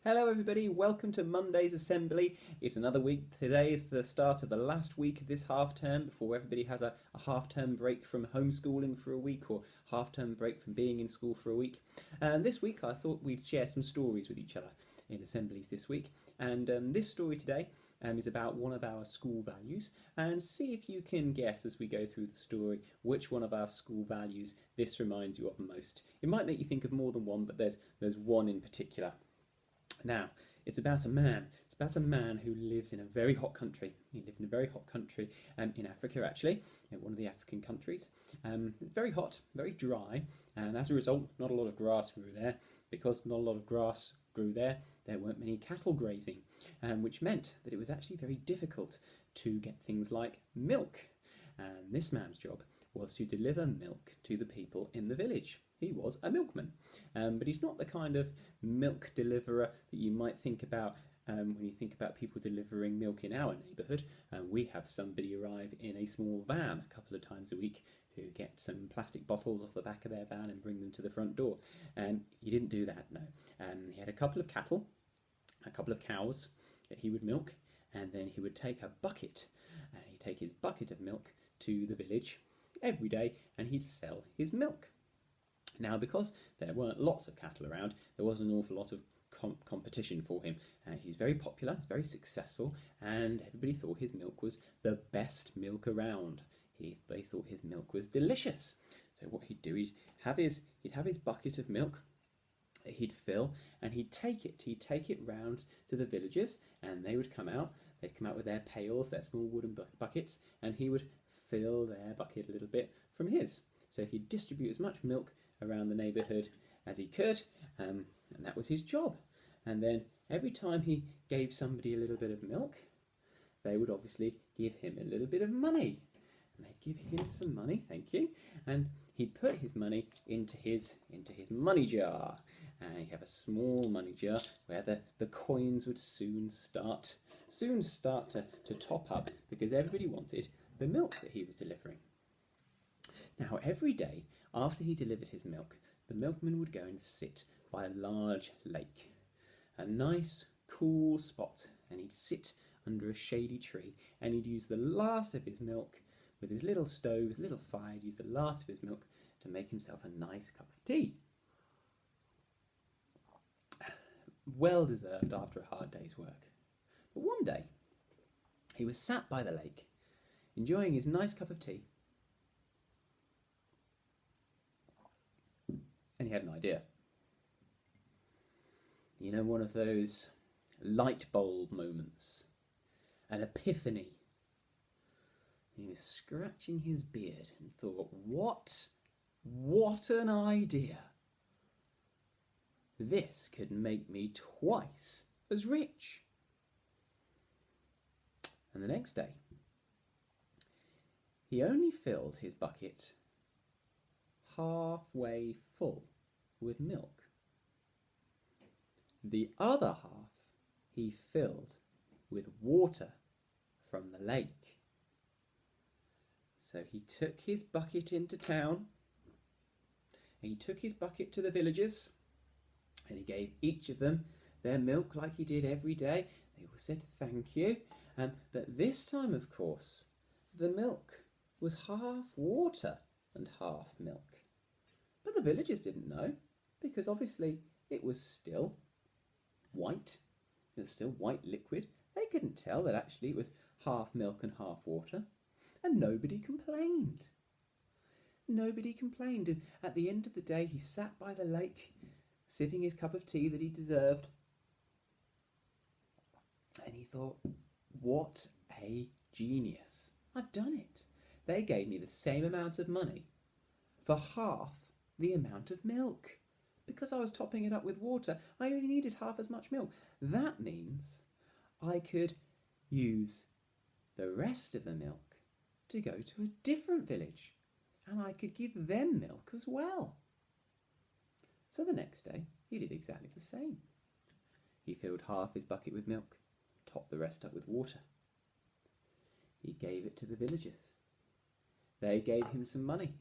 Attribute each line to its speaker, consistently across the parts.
Speaker 1: Hello everybody, welcome to Monday's Assembly. It's another week. Today is the start of the last week of this half term before everybody has a half term break from homeschooling for a week or half term break from being in school for a week. And this week I thought we'd share some stories with each other in assemblies this week. And this story today is about one of our school values, and see if you can guess as we go through the story which one of our school values this reminds you of most. It might make you think of more than one, but there's one in particular. Now, it's about a man. It's about a man who lives in a very hot country. He lived in a very hot country in Africa, actually, in one of the African countries. Very hot, very dry, and as a result, not a lot of grass grew there. Because not a lot of grass grew there, there weren't many cattle grazing, which meant that it was actually very difficult to get things like milk. And this man's job was to deliver milk to the people in the village. He was a milkman, but he's not the kind of milk deliverer that you might think about when you think about people delivering milk in our neighbourhood. We have somebody arrive in a small van a couple of times a week who get some plastic bottles off the back of their van and bring them to the front door. He didn't do that, no. He had a couple of cattle, a couple of cows that he would milk, and then he would take a bucket, and he'd take his bucket of milk to the village every day, and he'd sell his milk. Now, because there weren't lots of cattle around, there wasn't an awful lot of competition for him. He's very popular, very successful, and everybody thought his milk was the best milk around. They thought his milk was delicious. So what he'd do, he'd have his bucket of milk, he'd fill, and he'd take it round to the villagers, and they would come out. They'd come out with their pails, their small wooden buckets, and he would fill their bucket a little bit from his. So he'd distribute as much milk around the neighbourhood as he could, and that was his job. And then every time he gave somebody a little bit of milk, they would obviously give him a little bit of money. And they'd give him some money, thank you, and he'd put his money into his money jar. And he'd have a small money jar where the coins would soon start to top up, because everybody wanted the milk that he was delivering. Now, every day after he delivered his milk, the milkman would go and sit by a large lake, a nice cool spot, and he'd sit under a shady tree, and he'd use the last of his milk with his little stove, his little fire. He'd use the last of his milk to make himself a nice cup of tea. Well deserved after a hard day's work. But one day, he was sat by the lake, enjoying his nice cup of tea, and he had an idea. You know, one of those light bulb moments, an epiphany. He was scratching his beard and thought, what an idea. This could make me twice as rich. And the next day, he only filled his bucket halfway full with milk. The other half he filled with water from the lake. So he took his bucket into town, and he took his bucket to the villagers, and he gave each of them their milk like he did every day. They all said thank you, but this time, of course, the milk was half water and half milk. But the villagers didn't know, because obviously it was still white. It was still white liquid. They couldn't tell that actually it was half milk and half water. And nobody complained. Nobody complained. And at the end of the day, he sat by the lake, sipping his cup of tea that he deserved. And he thought, what a genius. I've done it. They gave me the same amount of money for half the amount of milk. Because I was topping it up with water, I only needed half as much milk. That means I could use the rest of the milk to go to a different village, and I could give them milk as well. So the next day, he did exactly the same. He filled half his bucket with milk, topped the rest up with water. He gave it to the villagers. They gave him some money.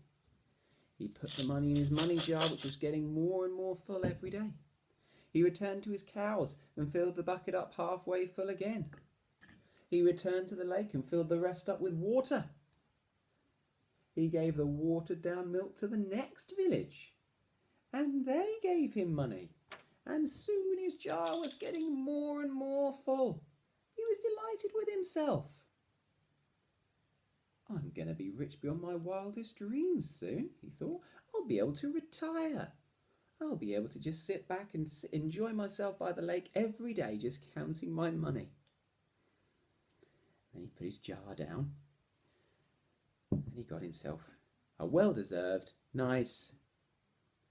Speaker 1: He put the money in his money jar, which was getting more and more full every day. He returned to his cows and filled the bucket up halfway full again. He returned to the lake and filled the rest up with water. He gave the watered down milk to the next village, and they gave him money, and soon his jar was getting more and more full. He was delighted with himself. I'm going to be rich beyond my wildest dreams soon, he thought. I'll be able to retire. I'll be able to just sit back and enjoy myself by the lake every day, just counting my money. Then he put his jar down and he got himself a well-deserved, nice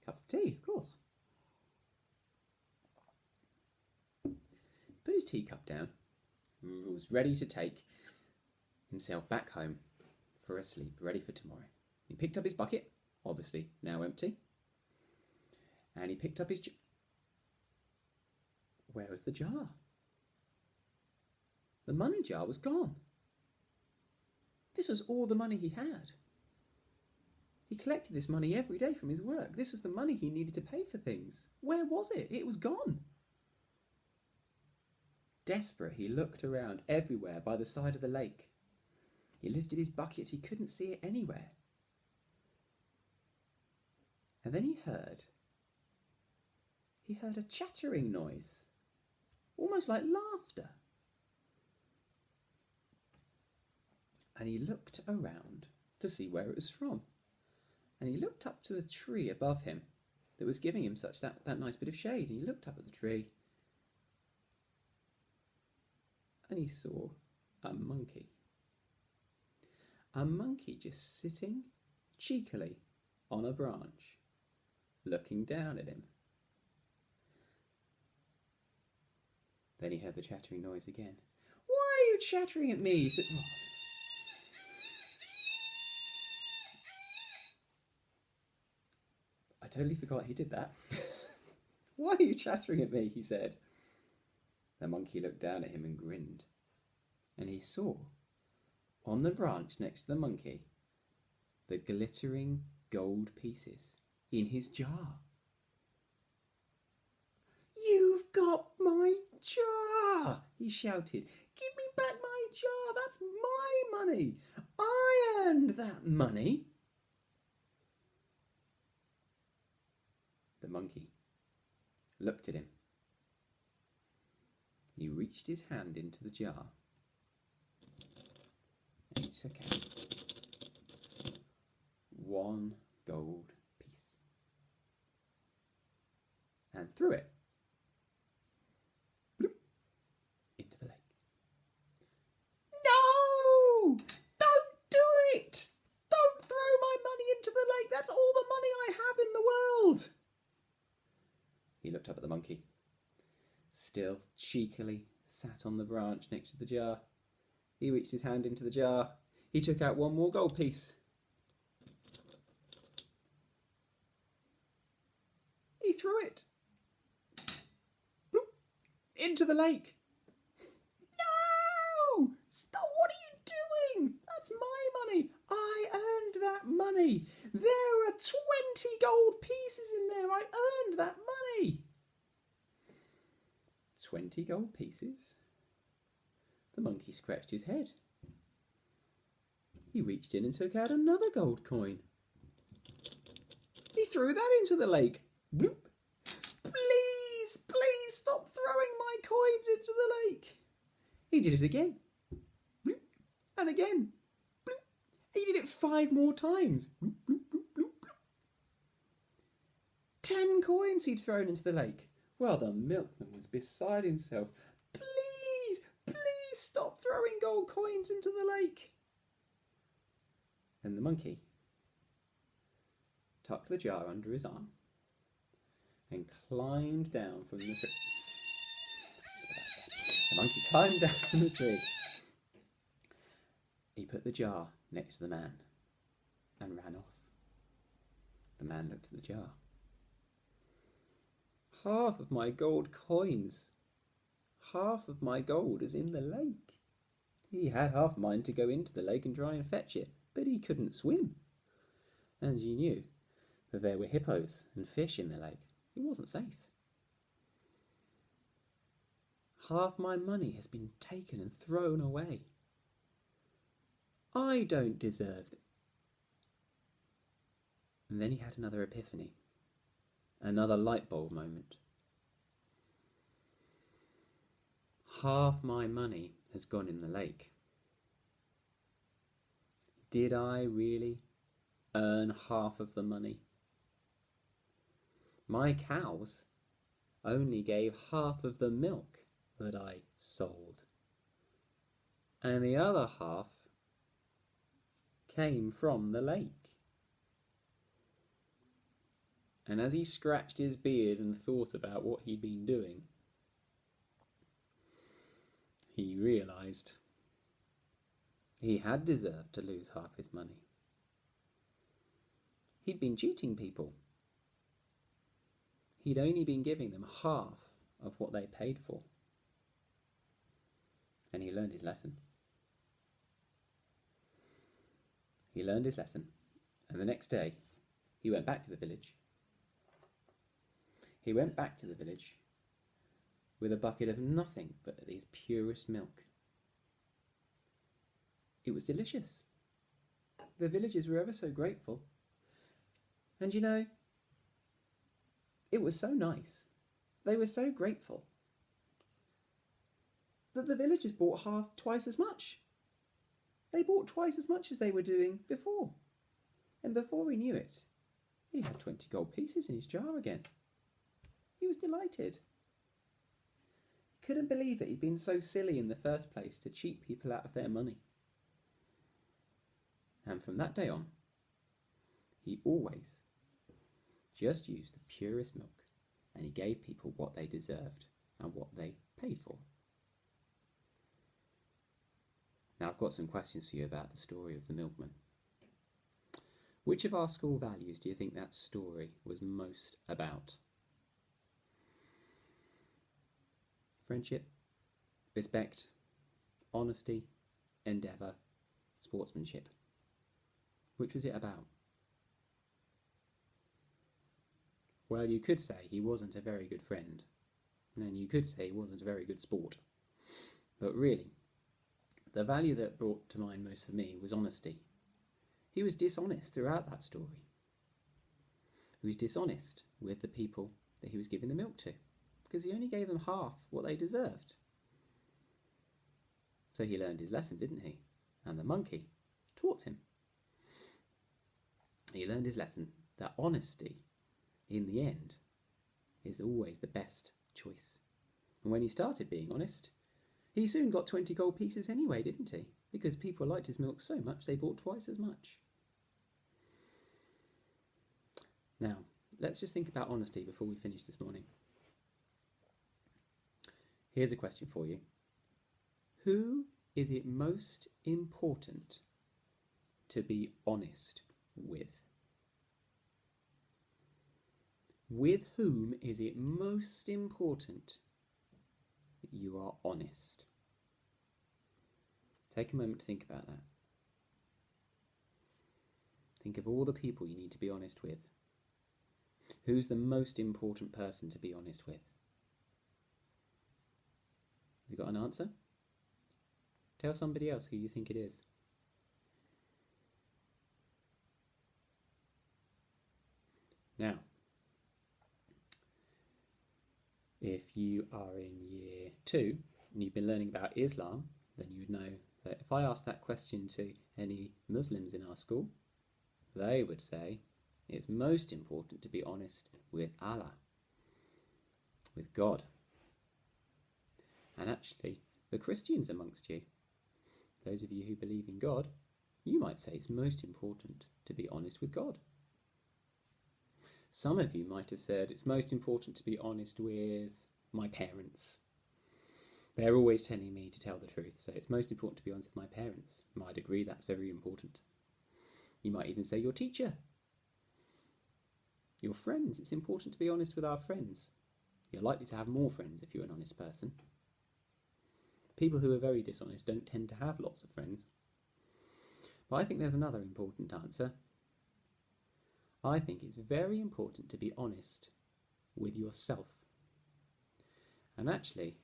Speaker 1: cup of tea, of course. Put his teacup down and was ready to take himself back home for a sleep, ready for tomorrow. He picked up his bucket, obviously now empty, and he picked up his jar. Where was the jar? The money jar was gone. This was all the money he had. He collected this money every day from his work. This was the money he needed to pay for things. Where was it? It was gone. Desperate, he looked around everywhere by the side of the lake. He lifted his bucket. He couldn't see it anywhere. And then he heard a chattering noise, almost like laughter. And he looked around to see where it was from. And he looked up to a tree above him that was giving him that nice bit of shade. And he looked up at the tree and he saw a monkey. A monkey just sitting cheekily on a branch, looking down at him. Then he heard the chattering noise again. Why are you chattering at me? He said, oh. I totally forgot he did that. Why are you chattering at me? He said. The monkey looked down at him and grinned. And he saw, on the branch next to the monkey, the glittering gold pieces in his jar. You've got my jar, he shouted. Give me back my jar, that's my money. I earned that money. The monkey looked at him. He reached his hand into the jar and he took out one gold piece and threw it into the lake. No! Don't do it! Don't throw my money into the lake! That's all the money I have in the world! He looked up at the monkey, still cheekily sat on the branch next to the jar. He reached his hand into the jar. He took out one more gold piece. He threw it into the lake. No! Stop! What are you doing? That's my money. I earned that money. There are 20 gold pieces in there. I earned that money. 20 gold pieces? The monkey scratched his head. He reached in and took out another gold coin. He threw that into the lake. Bloop. Please, please stop throwing my coins into the lake. He did it again. Bloop. And again. Bloop. He did it 5 more times. Bloop, bloop, bloop, bloop, bloop. 10 coins he'd thrown into the lake. Well, the milkman was beside himself. Please, please stop throwing gold coins into the lake. And the monkey tucked the jar under his arm and climbed down from the tree. The monkey climbed down from the tree. He put the jar next to the man and ran off. The man looked at the jar. Half of my gold coins, half of my gold is in the lake. He had half a mind to go into the lake and try and fetch it, but he couldn't swim. And he knew that there were hippos and fish in the lake. It wasn't safe. Half my money has been taken and thrown away. I don't deserve it. And then he had another epiphany, another light bulb moment. Half my money has gone in the lake. Did I really earn half of the money? My cows only gave half of the milk that I sold, and the other half came from the lake. And as he scratched his beard and thought about what he'd been doing, he realised he had deserved to lose half his money. He'd been cheating people. He'd only been giving them half of what they paid for. And he learned his lesson. He learned his lesson, and the next day he went back to the village. He went back to the village with a bucket of nothing but his purest milk. It was delicious. The villagers were ever so grateful. And you know, it was so nice. They were so grateful that the villagers bought twice as much. They bought twice as much as they were doing before. And before he knew it, he had 20 gold pieces in his jar again. He was delighted. He couldn't believe that he'd been so silly in the first place to cheat people out of their money. And from that day on, he always just used the purest milk, and he gave people what they deserved and what they paid for. Now I've got some questions for you about the story of the milkman. Which of our school values do you think that story was most about? Friendship, respect, honesty, endeavour, sportsmanship. Which was it about? Well, you could say he wasn't a very good friend, and you could say he wasn't a very good sport. But really, the value that brought to mind most for me was honesty. He was dishonest throughout that story. He was dishonest with the people that he was giving the milk to, because he only gave them half what they deserved. So he learned his lesson, didn't he? And the monkey taught him. He learned his lesson that honesty, in the end, is always the best choice. And when he started being honest, he soon got 20 gold pieces anyway, didn't he? Because people liked his milk so much they bought twice as much. Now, let's just think about honesty before we finish this morning. Here's a question for you. Who is it most important to be honest with? With whom is it most important that you are honest? Take a moment to think about that. Think of all the people you need to be honest with. Who's the most important person to be honest with? Have you got an answer? Tell somebody else who you think it is. Now, if you are in year 2 and you've been learning about Islam, then you would know that if I asked that question to any Muslims in our school, they would say it's most important to be honest with Allah, with God. And actually, the Christians amongst you, those of you who believe in God, you might say it's most important to be honest with God. Some of you might have said it's most important to be honest with my parents. They're always telling me to tell the truth, so it's most important to be honest with my parents. I'd agree that's very important. You might even say your teacher. Your friends, it's important to be honest with our friends. You're likely to have more friends if you're an honest person. People who are very dishonest don't tend to have lots of friends. But I think there's another important answer. I think it's very important to be honest with yourself. And actually,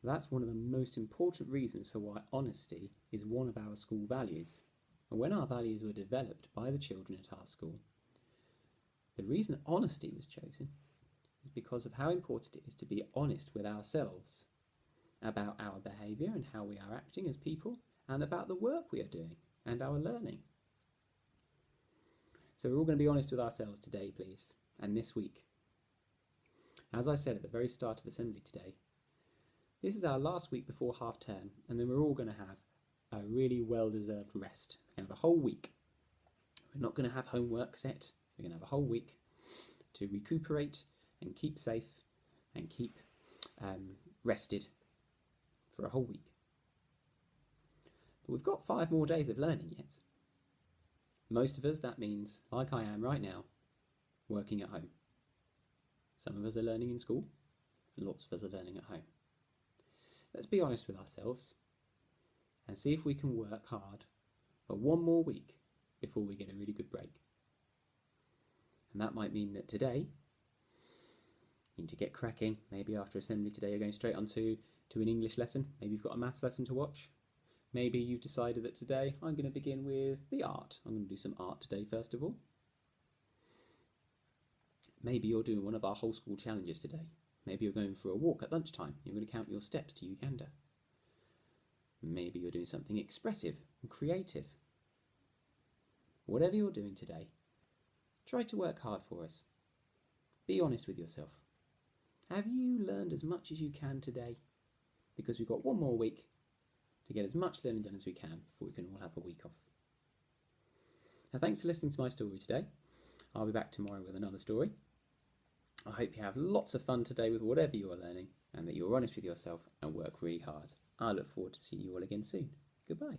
Speaker 1: That's one of the most important reasons for why honesty is one of our school values. And when our values were developed by the children at our school, the reason honesty was chosen is because of how important it is to be honest with ourselves about our behaviour and how we are acting as people, and about the work we are doing and our learning. So we're all going to be honest with ourselves today, please, and this week. As I said at the very start of assembly today, this is our last week before half term, and then we're all going to have a really well-deserved rest. We're going to have a whole week. We're not going to have homework set. We're going to have a whole week to recuperate and keep safe and keep rested for a whole week. But we've got 5 more days of learning yet. Most of us, that means, like I am right now, working at home. Some of us are learning in school, lots of us are learning at home. Let's be honest with ourselves and see if we can work hard for 1 more week before we get a really good break. And that might mean that today, you need to get cracking. Maybe after assembly today you're going straight on to an English lesson. Maybe you've got a maths lesson to watch. Maybe you've decided that today I'm going to begin with the art. I'm going to do some art today first of all. Maybe you're doing one of our whole school challenges today. Maybe you're going for a walk at lunchtime. You're going to count your steps to Uganda. Maybe you're doing something expressive and creative. Whatever you're doing today, try to work hard for us. Be honest with yourself. Have you learned as much as you can today? Because we've got 1 more week to get as much learning done as we can before we can all have a week off. Now, thanks for listening to my story today. I'll be back tomorrow with another story. I hope you have lots of fun today with whatever you're learning and that you're honest with yourself and work really hard. I look forward to seeing you all again soon. Goodbye.